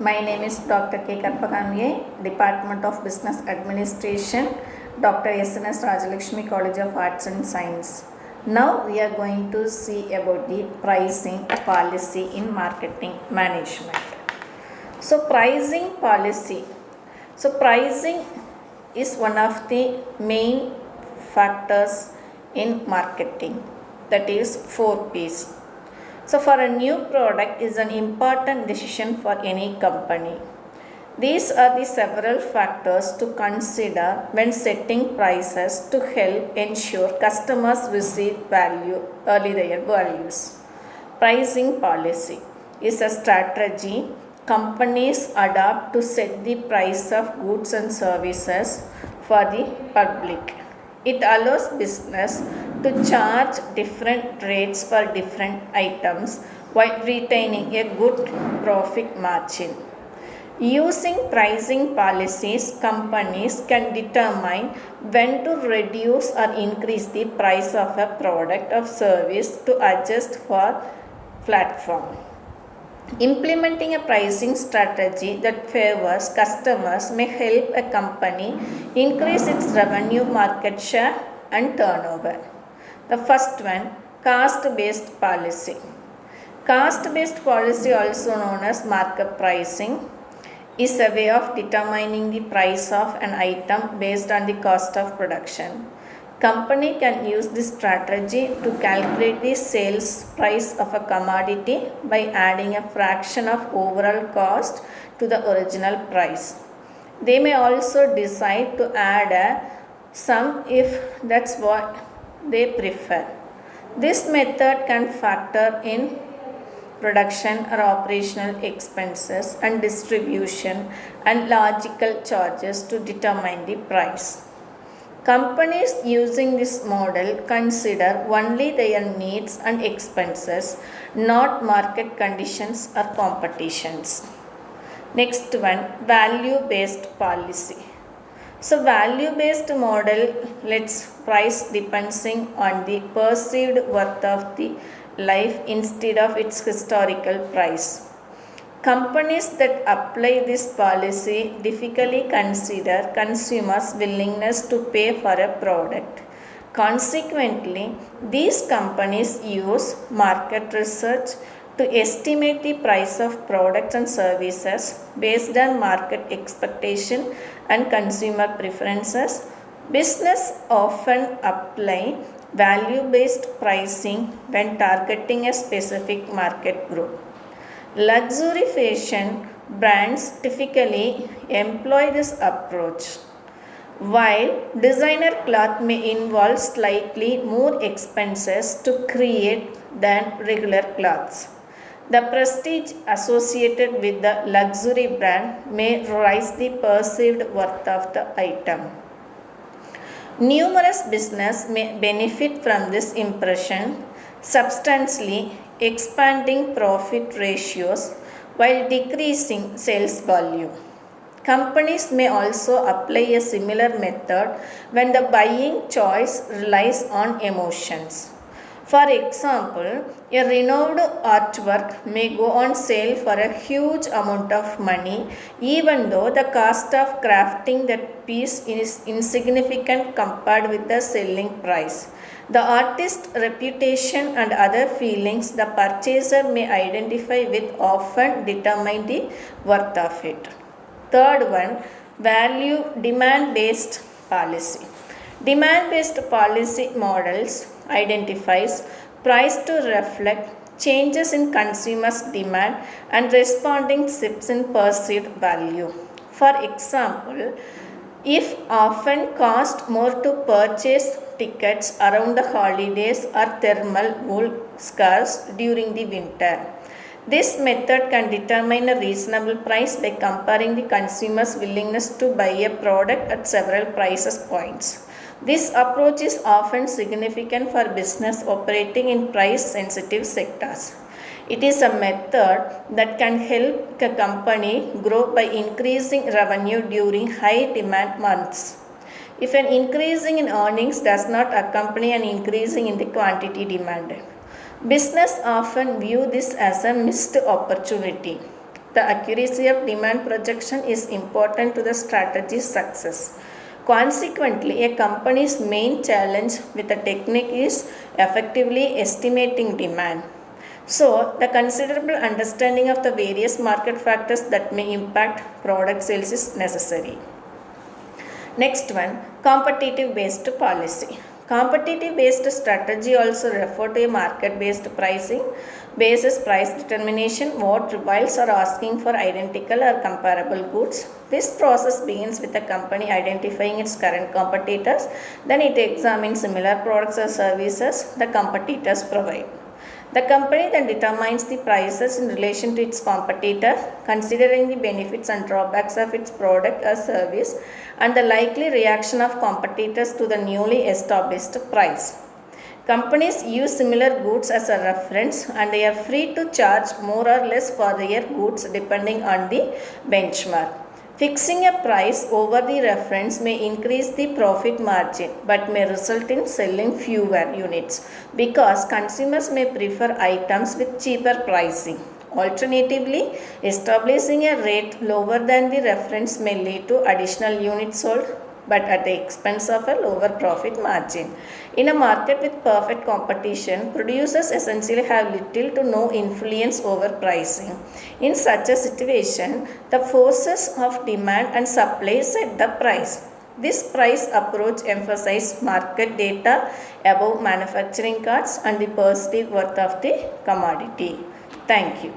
My name is Dr.K.KARPAGAMBIGAI, Department of Business Administration, Dr. S.N.S. Rajalakshmi College of Arts and Science. Now we are going to see about the pricing policy in marketing management. So pricing policy. So pricing is one of the main factors in marketing, that is 4 P's. So for a new product is an important decision for any company. These are the several factors to consider when setting prices to help ensure customers receive value early their values. Pricing policy is a strategy companies adopt to set the price of goods and services for the public. It allows business to charge different rates for different items while retaining a good profit margin. Using pricing policies, companies can determine when to reduce or increase the price of a product or service to adjust for platform. Implementing a pricing strategy that favors customers may help a company increase its revenue, market share, and turnover. The first one, cost-based policy. Cost-based policy, also known as markup pricing, is a way of determining the price of an item based on the cost of production. Company can use this strategy to calculate the sales price of a commodity by adding a fraction of overall cost to the original price. They may also decide to add a sum if that's what they prefer. This method can factor in production or operational expenses and distribution and logical charges to determine the price. Companies using this model consider only their needs and expenses, not market conditions or competitions. Next one, value-based policy. So value-based model lets price depending on the perceived worth of the life instead of its historical price. Companies that apply this policy typically consider consumers' willingness to pay for a product. Consequently, these companies use market research to estimate the price of products and services based on market expectation and consumer preferences. Business often apply value-based pricing when targeting a specific market group. Luxury fashion brands typically employ this approach, while designer cloth may involve slightly more expenses to create than regular cloths. The prestige associated with the luxury brand may raise the perceived worth of the item. Numerous businesses may benefit from this impression, substantially expanding profit ratios while decreasing sales volume. Companies may also apply a similar method when the buying choice relies on emotions. For example, a renowned artwork may go on sale for a huge amount of money even though the cost of crafting that piece is insignificant compared with the selling price. The artist's reputation and other feelings the purchaser may identify with often determine the worth of it. Third one, value demand-based policy. Demand-based policy models identifies price to reflect changes in consumers' demand and responding shifts in perceived value. For example, if often cost more to purchase tickets around the holidays or thermal wool scarves during the winter. This method can determine a reasonable price by comparing the consumer's willingness to buy a product at several price points. This approach is often significant for business operating in price-sensitive sectors. It is a method that can help a company grow by increasing revenue during high demand months. If an increasing in earnings does not accompany an increasing in the quantity demanded. Business often view this as a missed opportunity. The accuracy of demand projection is important to the strategy's success. Consequently, a company's main challenge with the technique is effectively estimating demand. So, the considerable understanding of the various market factors that may impact product sales is necessary. Next one, competitive based policy. Competitive based strategy also refer to a market based pricing basis price determination what rivals are asking for identical or comparable goods. This process begins with the company identifying its current competitors, then it examines similar products or services the competitors provide. The company then determines the prices in relation to its competitor, considering the benefits and drawbacks of its product or service and the likely reaction of competitors to the newly established price. Companies use similar goods as a reference and they are free to charge more or less for their goods depending on the benchmark. Fixing a price over the reference may increase the profit margin but may result in selling fewer units because consumers may prefer items with cheaper pricing. Alternatively, establishing a rate lower than the reference may lead to additional units sold but at the expense of a lower profit margin. In a market with perfect competition, producers essentially have little to no influence over pricing. In such a situation, the forces of demand and supply set the price. This price approach emphasizes market data about manufacturing costs and the perceived worth of the commodity. Thank you.